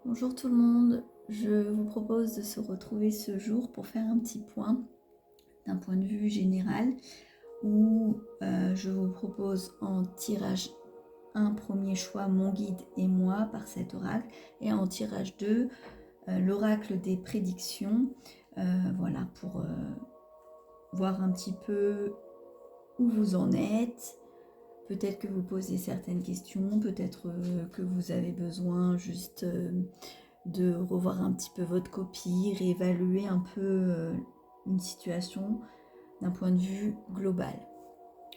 Bonjour tout le monde, je vous propose de se retrouver ce jour pour faire un petit point d'un point de vue général où je vous propose en tirage 1 premier choix mon guide et moi par cet oracle et en tirage 2 l'oracle des prédictions, voilà pour voir un petit peu où vous en êtes. Peut-être que vous posez certaines questions, peut-être que vous avez besoin juste de revoir un petit peu votre copie, réévaluer un peu une situation d'un point de vue global.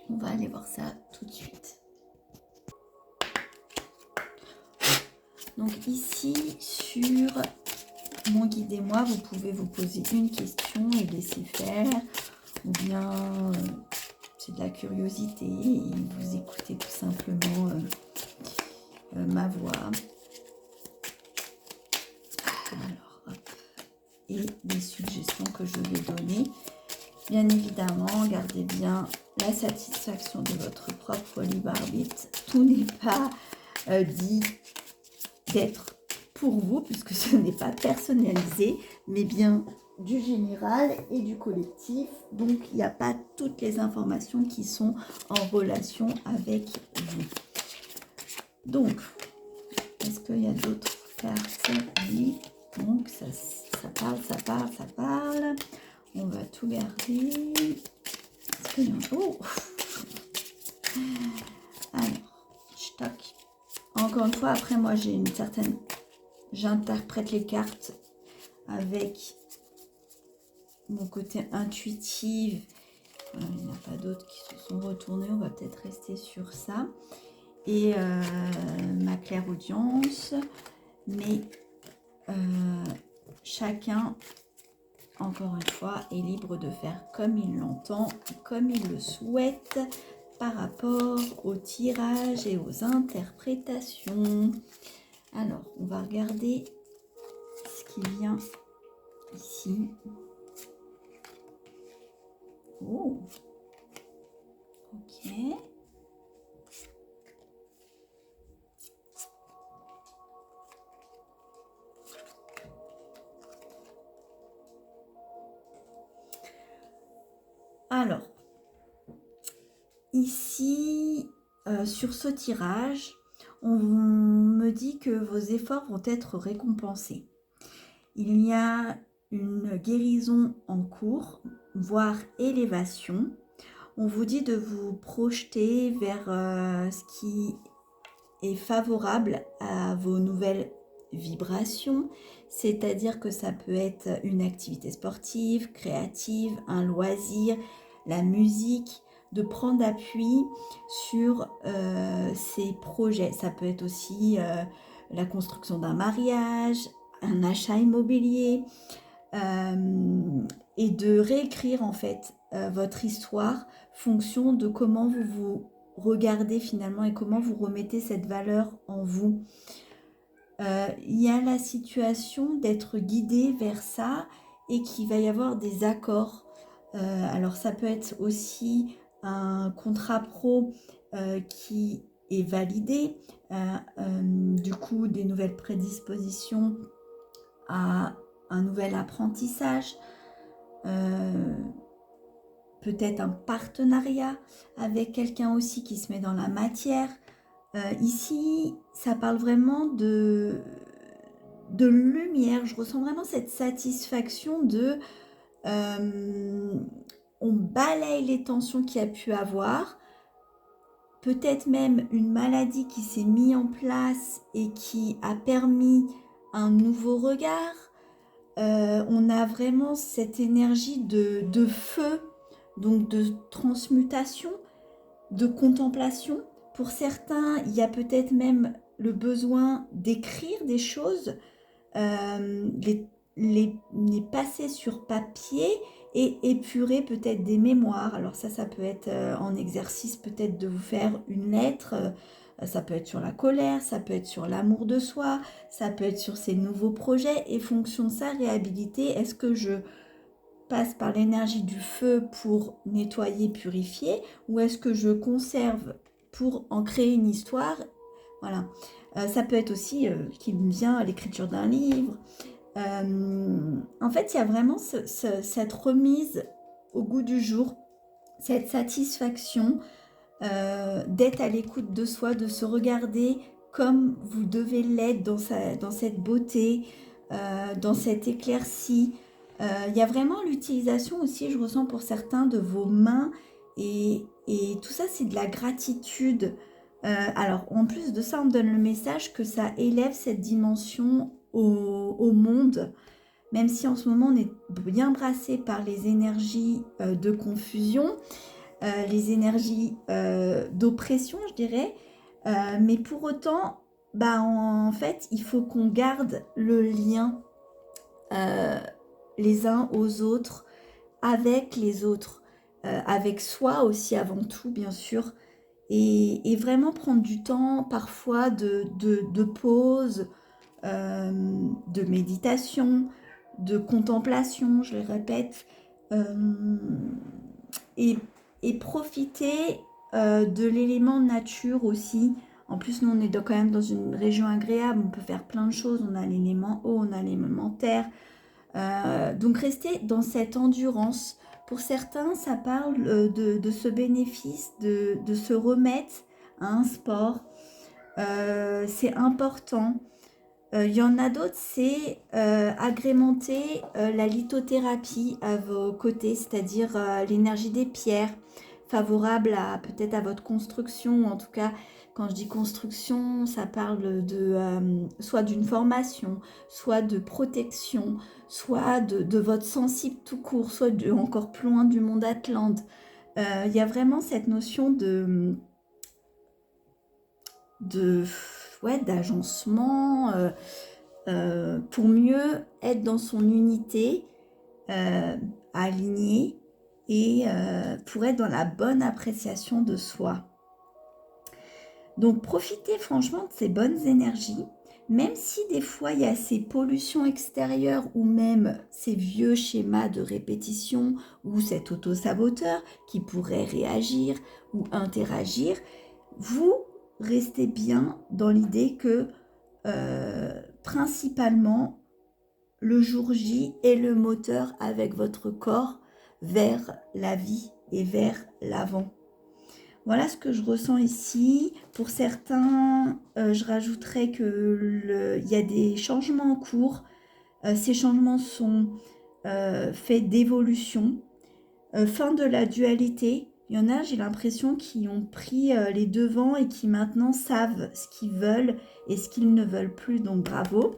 On va aller voir ça tout de suite. Donc ici, sur mon guide et moi, vous pouvez vous poser une question et laisser faire, ou bien c'est de la curiosité et vous écoutez tout simplement ma voix. Alors, hop. Et les suggestions que je vais donner. Bien évidemment, gardez bien la satisfaction de votre propre libre arbitre. Tout n'est pas dit d'être pour vous, puisque ce n'est pas personnalisé, mais bien du général et du collectif. Donc, il n'y a pas toutes les informations qui sont en relation avec vous. Donc, est-ce qu'il y a d'autres cartes? Oui. Donc, ça parle. On va tout garder. Est-ce qu'il y en a? Oh! Alors, stock. Encore une fois, après, moi, j'ai une certaine... J'interprète les cartes avec mon côté intuitif. Voilà, il n'y en a pas d'autres qui se sont retournés. On va peut-être rester sur ça. Et ma clairaudience. Mais chacun, encore une fois, est libre de faire comme il l'entend, comme il le souhaite, par rapport au tirage et aux interprétations. Alors, on va regarder ce qui vient ici. Oh, ok. Alors, ici, sur ce tirage, on me dit que vos efforts vont être récompensés. Il y a une guérison en cours, voire élévation. On vous dit de vous projeter vers ce qui est favorable à vos nouvelles vibrations, c'est-à-dire que ça peut être une activité sportive, créative, un loisir, la musique, de prendre appui sur ces projets. Ça peut être aussi la construction d'un mariage, un achat immobilier, et de réécrire en fait votre histoire fonction de comment vous vous regardez finalement et comment vous remettez cette valeur en vous. Il y a la situation d'être guidé vers ça et qu'il va y avoir des accords. Alors ça peut être aussi un contrat pro qui est validé, du coup des nouvelles prédispositions à un nouvel apprentissage, peut-être un partenariat avec quelqu'un aussi qui se met dans la matière. Ici, ça parle vraiment de lumière. Je ressens vraiment cette satisfaction de... on balaye les tensions qu'il y a pu avoir. Peut-être même une maladie qui s'est mise en place et qui a permis un nouveau regard. On a vraiment cette énergie de feu, donc de transmutation, de contemplation. Pour certains, il y a peut-être même le besoin d'écrire des choses, les passer sur papier et épurer peut-être des mémoires. Alors ça peut être en exercice peut-être de vous faire une lettre, ça peut être sur la colère, ça peut être sur l'amour de soi, ça peut être sur ces nouveaux projets et fonction de ça, réhabiliter. Est-ce que je passe par l'énergie du feu pour nettoyer, purifier, ou est-ce que je conserve pour en créer une histoire? Voilà. Ça peut être aussi qui me vient à l'écriture d'un livre. En fait, il y a vraiment cette remise au goût du jour, cette satisfaction d'être à l'écoute de soi, de se regarder comme vous devez l'être dans cette beauté, dans cette éclaircie. Il y a vraiment l'utilisation aussi, je ressens pour certains, de vos mains et tout ça, c'est de la gratitude. Alors, en plus de ça, on me donne le message que ça élève cette dimension au monde, même si en ce moment on est bien brassé par les énergies de confusion, les énergies d'oppression, je dirais. Mais pour autant, en fait, il faut qu'on garde le lien euh, les uns aux autres, avec les autres, avec soi aussi avant tout, bien sûr. Et vraiment prendre du temps parfois de pause, de méditation, de contemplation, je le répète, euh, et, et profiter de l'élément nature aussi. En plus, nous, on est quand même dans une région agréable, on peut faire plein de choses. On a l'élément eau, on a l'élément terre. Donc, rester dans cette endurance. Pour certains, ça parle de ce bénéfice, de se remettre à un sport. C'est important. Il y en a d'autres, c'est agrémenter la lithothérapie à vos côtés, c'est-à-dire l'énergie des pierres, favorable à peut-être à votre construction. En tout cas, quand je dis construction, ça parle de soit d'une formation, soit de protection, soit de votre sensible tout court, soit encore plus loin du monde Atlante. Il y a vraiment cette notion de ouais, d'agencement pour mieux être dans son unité, euh, alignée et pour être dans la bonne appréciation de soi. Donc profitez franchement de ces bonnes énergies, même si des fois il y a ces pollutions extérieures ou même ces vieux schémas de répétition ou cet auto-saboteur qui pourrait réagir ou interagir, vous restez bien dans l'idée que principalement le jour J est le moteur avec votre corps vers la vie et vers l'avant. Voilà ce que je ressens ici. Pour certains, je rajouterais qu'il y a des changements en cours. Ces changements sont faits d'évolution. Fin de la dualité. Il y en a, j'ai l'impression, qui ont pris les devants et qui maintenant savent ce qu'ils veulent et ce qu'ils ne veulent plus. Donc bravo.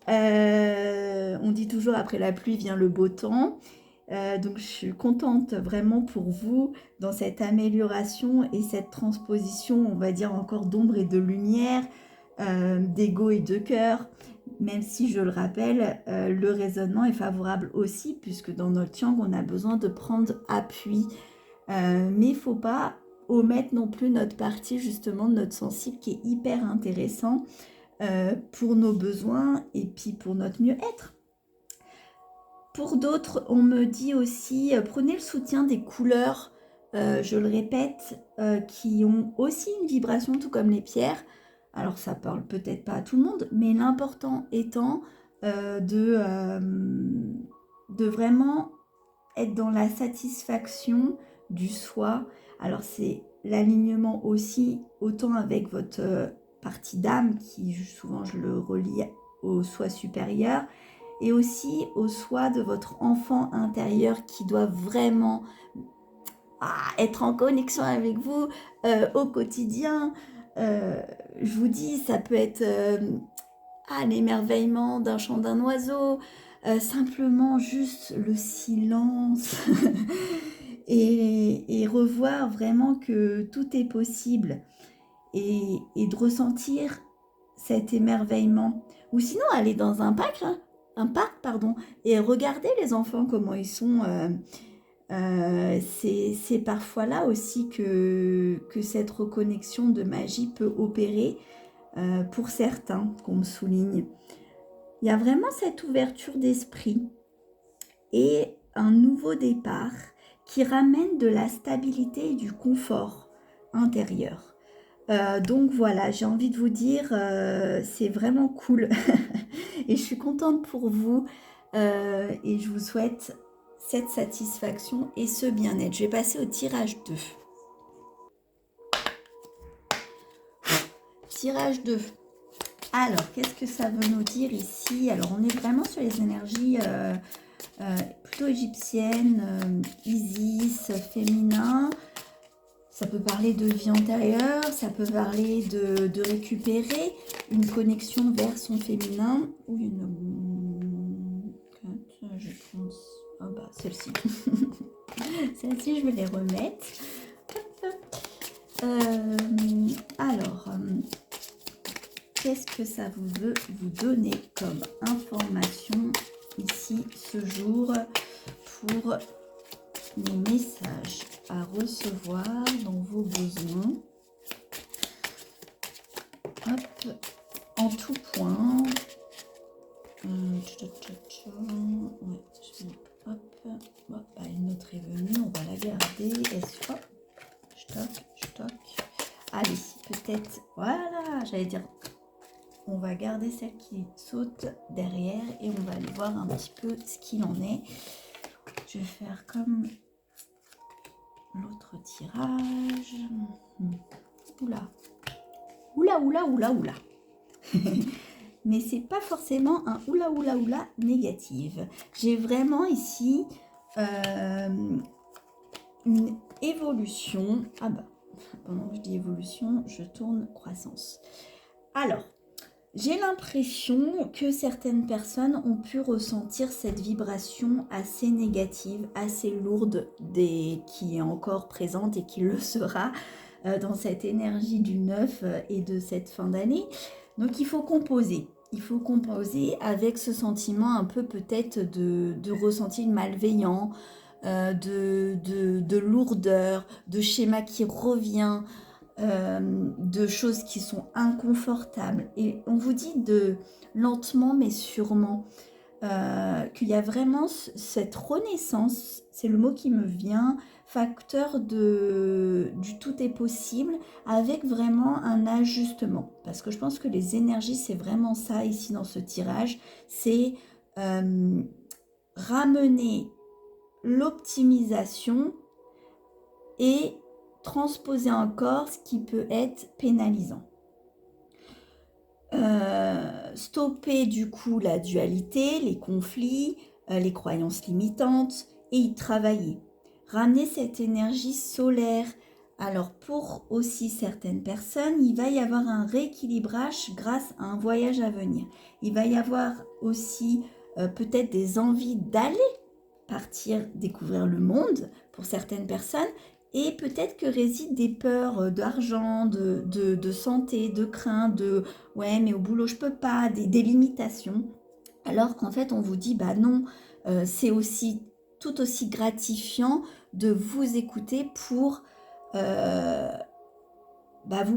On dit toujours après la pluie vient le beau temps. Donc je suis contente vraiment pour vous dans cette amélioration et cette transposition, on va dire encore d'ombre et de lumière, d'ego et de cœur, même si je le rappelle, le raisonnement est favorable aussi, puisque dans notre yang, on a besoin de prendre appui. Mais il ne faut pas omettre non plus notre partie justement de notre sensible qui est hyper intéressant pour nos besoins et puis pour notre mieux-être. Pour d'autres, on me dit aussi, prenez le soutien des couleurs, je le répète, qui ont aussi une vibration, tout comme les pierres. Alors, ça parle peut-être pas à tout le monde, mais l'important étant de vraiment être dans la satisfaction du soi. Alors, c'est l'alignement aussi, autant avec votre partie d'âme, qui souvent je le relie au soi supérieur, et aussi au soi de votre enfant intérieur qui doit vraiment être en connexion avec vous au quotidien. Je vous dis, ça peut être l'émerveillement d'un chant d'un oiseau, simplement juste le silence et revoir vraiment que tout est possible et de ressentir cet émerveillement. Ou sinon, aller dans un parc, et regarder les enfants, comment ils sont. C'est parfois là aussi que cette reconnexion de magie peut opérer pour certains, qu'on me souligne. Il y a vraiment cette ouverture d'esprit et un nouveau départ qui ramène de la stabilité et du confort intérieur. Donc voilà, j'ai envie de vous dire, c'est vraiment cool et je suis contente pour vous et je vous souhaite cette satisfaction et ce bien-être. Je vais passer au tirage 2. Tirage 2. Alors, qu'est-ce que ça veut nous dire ici? Alors, on est vraiment sur les énergies plutôt égyptiennes, Isis, féminin. Ça peut parler de vie antérieure, ça peut parler de récupérer une connexion vers son féminin. Ou une... Je pense... Ah bah, celle-ci. Celle-ci, je vais les remettre. Alors, qu'est-ce que ça vous veut vous donner comme information ici ce jour pour les messages à recevoir dans vos besoins? Hop, en tout point. Ouais, hop, une autre est venue, on va la garder. Stock. Allez, peut-être, voilà, j'allais dire, on va garder celle qui saute derrière et on va aller voir un petit peu ce qu'il en est. Je vais faire comme l'autre tirage. Oula. Mais c'est pas forcément un oula négative. J'ai vraiment ici une évolution. Ah bah, pendant que je dis évolution, je tourne croissance. Alors, j'ai l'impression que certaines personnes ont pu ressentir cette vibration assez négative, assez lourde, qui est encore présente et qui le sera dans cette énergie du 9 et de cette fin d'année. Donc il faut composer. Il faut composer avec ce sentiment un peu peut-être de ressenti malveillant, de lourdeur, de schéma qui revient, de choses qui sont inconfortables. Et on vous dit de lentement mais sûrement qu'il y a vraiment cette renaissance, c'est le mot qui me vient, facteur du tout est possible, avec vraiment un ajustement. Parce que je pense que les énergies, c'est vraiment ça ici dans ce tirage, c'est ramener l'optimisation et transposer encore ce qui peut être pénalisant. Stopper du coup la dualité, les conflits, les croyances limitantes et y travailler. Ramener cette énergie solaire. Alors pour aussi certaines personnes, il va y avoir un rééquilibrage grâce à un voyage à venir. Il va y avoir aussi peut-être des envies d'aller partir découvrir le monde pour certaines personnes. Et peut-être que résident des peurs d'argent, de santé, de crainte, de « ouais, mais au boulot, je peux pas », des limitations. Alors qu'en fait, on vous dit « bah non, c'est aussi tout aussi gratifiant de vous écouter pour vous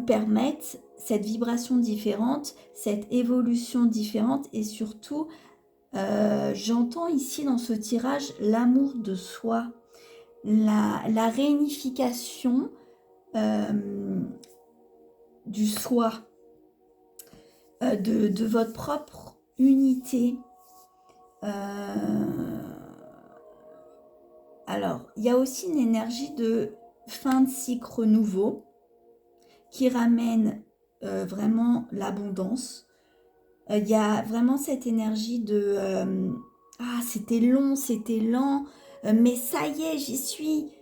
permettre cette vibration différente, cette évolution différente et surtout, j'entends ici dans ce tirage l'amour de soi. La réunification du soi, de votre propre unité. Alors, il y a aussi une énergie de fin de cycle renouveau qui ramène vraiment l'abondance. Il y a vraiment cette énergie de c'était long, c'était lent, mais ça y est, j'y suis.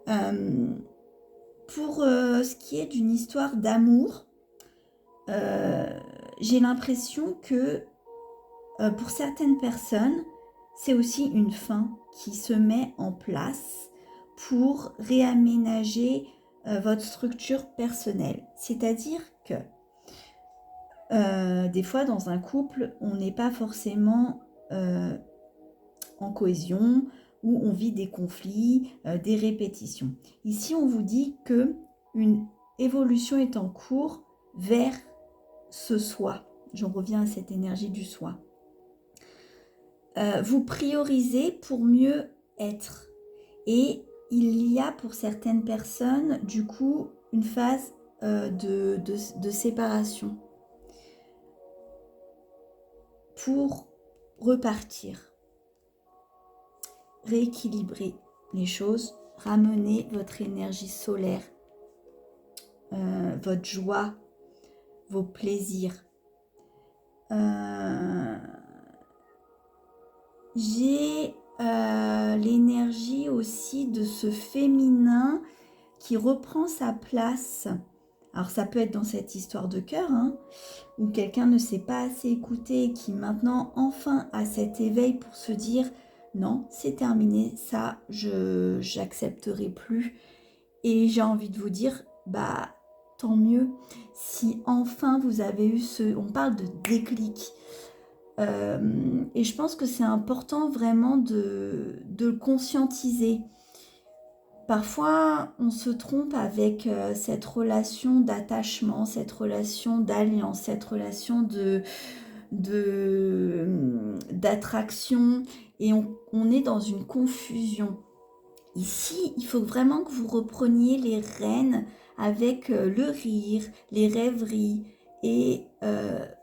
Pour ce qui est d'une histoire d'amour, j'ai l'impression que pour certaines personnes, c'est aussi une fin qui se met en place pour réaménager votre structure personnelle. C'est-à-dire que des fois, dans un couple, on n'est pas forcément en cohésion, où on vit des conflits, des répétitions. Ici, on vous dit que une évolution est en cours vers ce soi. J'en reviens à cette énergie du soi. Vous priorisez pour mieux être. Et il y a pour certaines personnes, du coup, une phase de séparation pour repartir, rééquilibrer les choses, ramener votre énergie solaire, votre joie, vos plaisirs. J'ai l'énergie aussi de ce féminin qui reprend sa place. Alors ça peut être dans cette histoire de cœur, hein, où quelqu'un ne s'est pas assez écouté et qui maintenant enfin a cet éveil pour se dire non, c'est terminé, ça je j'accepterai plus. Et j'ai envie de vous dire, bah tant mieux si enfin vous avez eu on parle de déclic. Et je pense que c'est important vraiment de le conscientiser. Parfois, on se trompe avec cette relation d'attachement, cette relation d'alliance, cette relation d'attraction, et on est dans une confusion. Ici, il faut vraiment que vous repreniez les rênes avec le rire, les rêveries, et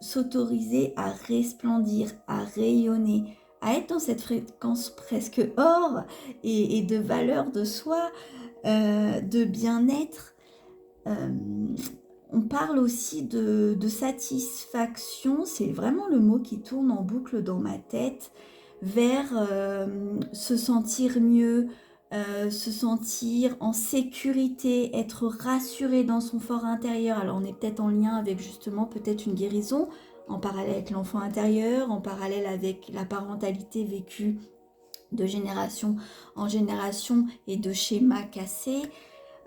s'autoriser à resplendir, à rayonner, à être dans cette fréquence presque or et de valeur de soi, de bien-être. On parle aussi de satisfaction, c'est vraiment le mot qui tourne en boucle dans ma tête, vers se sentir mieux, se sentir en sécurité, être rassuré dans son fort intérieur. Alors on est peut-être en lien avec justement peut-être une guérison, en parallèle avec l'enfant intérieur, en parallèle avec la parentalité vécue de génération en génération et de schémas cassés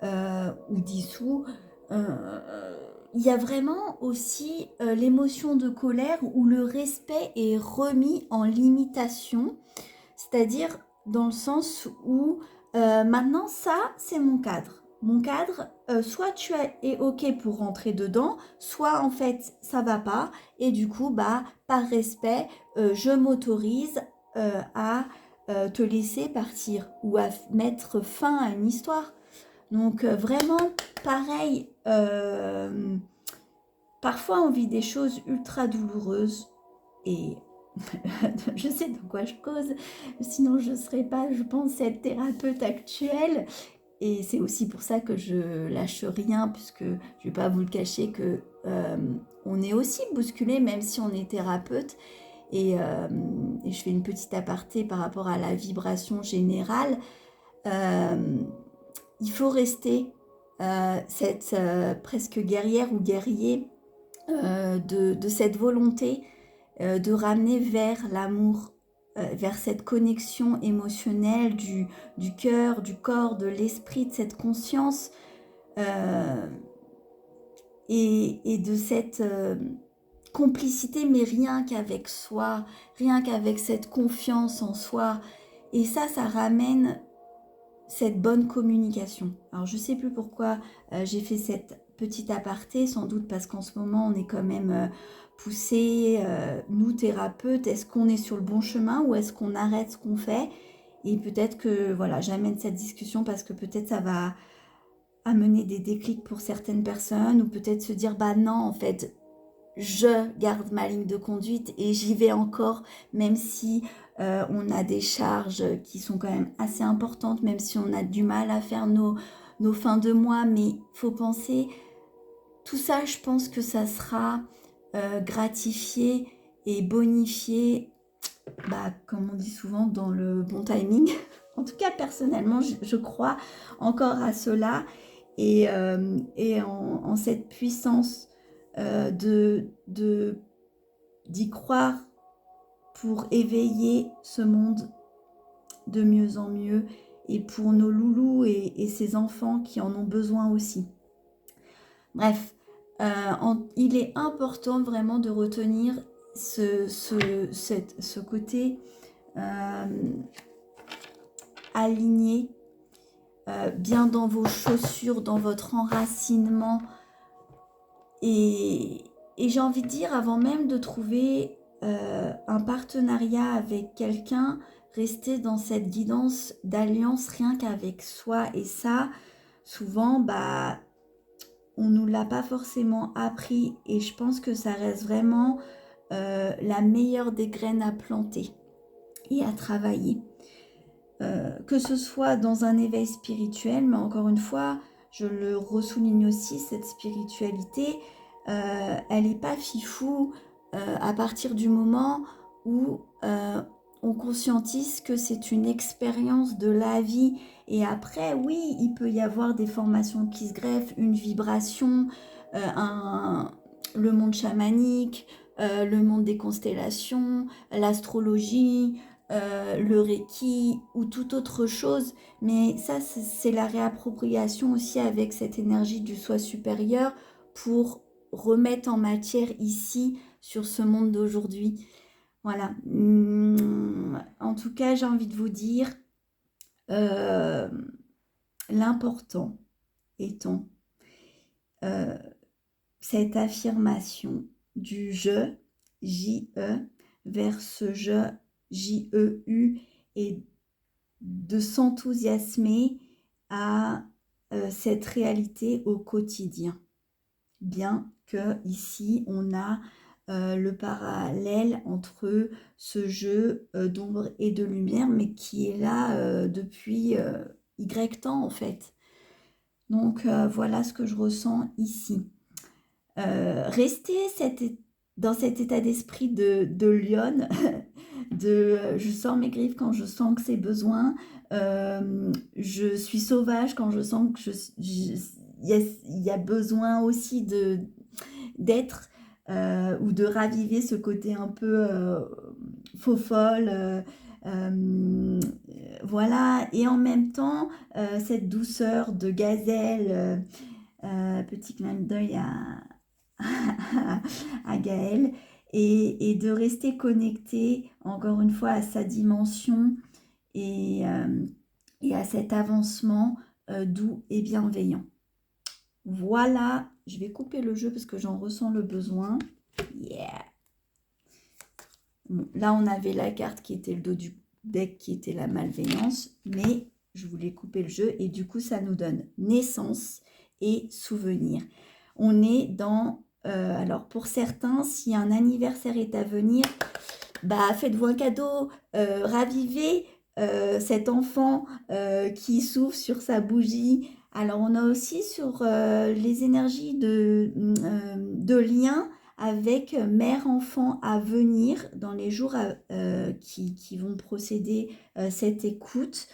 ou dissous. Il y a vraiment aussi l'émotion de colère où le respect est remis en limitation, c'est-à-dire dans le sens où maintenant ça c'est mon cadre. Mon cadre, soit tu es ok pour rentrer dedans, soit en fait ça va pas, et du coup bah par respect je m'autorise à te laisser partir ou à mettre fin à une histoire. Donc vraiment pareil, parfois on vit des choses ultra douloureuses et je sais de quoi je cause, sinon je ne serais pas, je pense, cette thérapeute actuelle. Et c'est aussi pour ça que je lâche rien, puisque je ne vais pas vous le cacher que on est aussi bousculé, même si on est thérapeute. Et je fais une petite aparté par rapport à la vibration générale. Il faut rester cette presque guerrière ou guerrier de cette volonté de ramener vers l'amour, vers cette connexion émotionnelle du cœur, du corps, de l'esprit, de cette conscience et de cette complicité, mais rien qu'avec soi, rien qu'avec cette confiance en soi. Et ça ramène cette bonne communication. Alors je sais plus pourquoi j'ai fait cette petite aparté, sans doute parce qu'en ce moment on est quand même poussé, nous thérapeutes, est-ce qu'on est sur le bon chemin ou est-ce qu'on arrête ce qu'on fait? Et peut-être que voilà, j'amène cette discussion parce que peut-être ça va amener des déclics pour certaines personnes, ou peut-être se dire bah non en fait je garde ma ligne de conduite et j'y vais encore, même si on a des charges qui sont quand même assez importantes, même si on a du mal à faire nos fins de mois, mais il faut penser, tout ça je pense que ça sera gratifié et bonifié, bah, comme on dit souvent, dans le bon timing. En tout cas personnellement je crois encore à cela, et en cette puissance d'y croire pour éveiller ce monde de mieux en mieux, et pour nos loulous et ces enfants qui en ont besoin aussi. Bref, il est important vraiment de retenir ce côté aligné, bien dans vos chaussures, dans votre enracinement. Et j'ai envie de dire, avant même de trouver un partenariat avec quelqu'un, rester dans cette guidance d'alliance rien qu'avec soi. Et ça, souvent, bah, on nous l'a pas forcément appris et je pense que ça reste vraiment la meilleure des graines à planter et à travailler. Que ce soit dans un éveil spirituel, mais encore une fois, je le ressouligne aussi, cette spiritualité, elle n'est pas fifou à partir du moment où on conscientise que c'est une expérience de la vie. Et après, oui, il peut y avoir des formations qui se greffent, une vibration, le monde chamanique, le monde des constellations, l'astrologie, le Reiki ou toute autre chose, mais ça c'est la réappropriation aussi avec cette énergie du soi supérieur pour remettre en matière ici sur ce monde d'aujourd'hui. Voilà. En tout cas, j'ai envie de vous dire, l'important étant cette affirmation du je, J-E, vers ce je, J-E-U, et de s'enthousiasmer à cette réalité au quotidien. Bien que ici, on a le parallèle entre ce jeu d'ombre et de lumière, mais qui est là depuis Y temps en fait. Donc voilà ce que je ressens ici. Restez dans cet état d'esprit de lionne, je sors mes griffes quand je sens que c'est besoin, je suis sauvage quand je sens que il y a besoin aussi d'être ou de raviver ce côté un peu faux folle. Voilà, et en même temps, cette douceur de gazelle, petit clin d'œil à Gaël, et de rester connecté encore une fois à sa dimension et à cet avancement doux et bienveillant. Voilà, je vais couper le jeu parce que j'en ressens le besoin. Yeah. Bon, là, on avait la carte qui était le dos du deck, qui était la malveillance, mais je voulais couper le jeu et du coup, ça nous donne naissance et souvenir. On est dans... alors, pour certains, si un anniversaire est à venir, bah, faites-vous un cadeau, ravivez cet enfant qui souffle sur sa bougie. Alors, on a aussi sur les énergies de lien avec mère-enfant à venir dans les jours qui vont procéder cette écoute.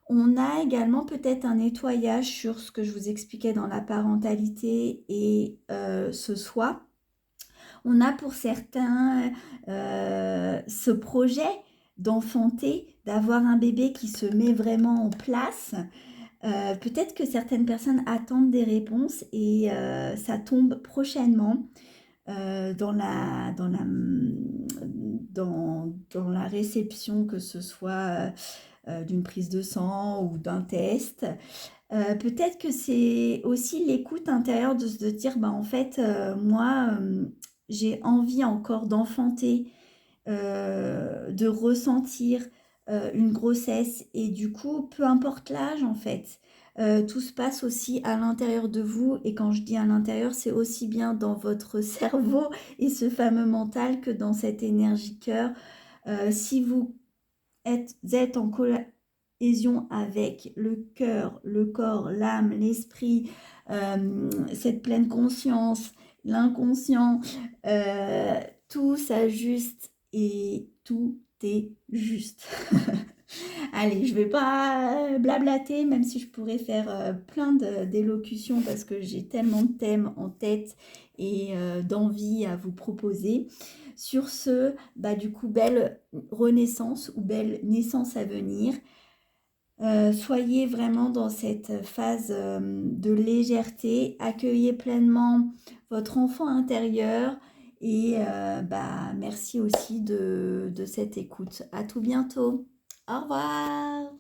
On a également peut-être un nettoyage sur ce que je vous expliquais dans la parentalité et ce soi. On a pour certains ce projet d'enfanter, d'avoir un bébé qui se met vraiment en place. Peut-être que certaines personnes attendent des réponses et ça tombe prochainement dans la réception, que ce soit d'une prise de sang ou d'un test. Peut-être que c'est aussi l'écoute intérieure de se dire, bah, en fait, moi, j'ai envie encore d'enfanter, de ressentir une grossesse et du coup, peu importe l'âge en fait, tout se passe aussi à l'intérieur de vous et quand je dis à l'intérieur, c'est aussi bien dans votre cerveau et ce fameux mental que dans cette énergie cœur. Si vous êtes en cohésion avec le cœur, le corps, l'âme, l'esprit, cette pleine conscience, l'inconscient, tout s'ajuste et tout est juste. Allez, je vais pas blablater, même si je pourrais faire plein d'élocutions parce que j'ai tellement de thèmes en tête et d'envie à vous proposer. Sur ce, bah, du coup, belle renaissance ou belle naissance à venir. Soyez vraiment dans cette phase de légèreté, accueillez pleinement votre enfant intérieur et bah, merci aussi de cette écoute. À tout bientôt. Au revoir.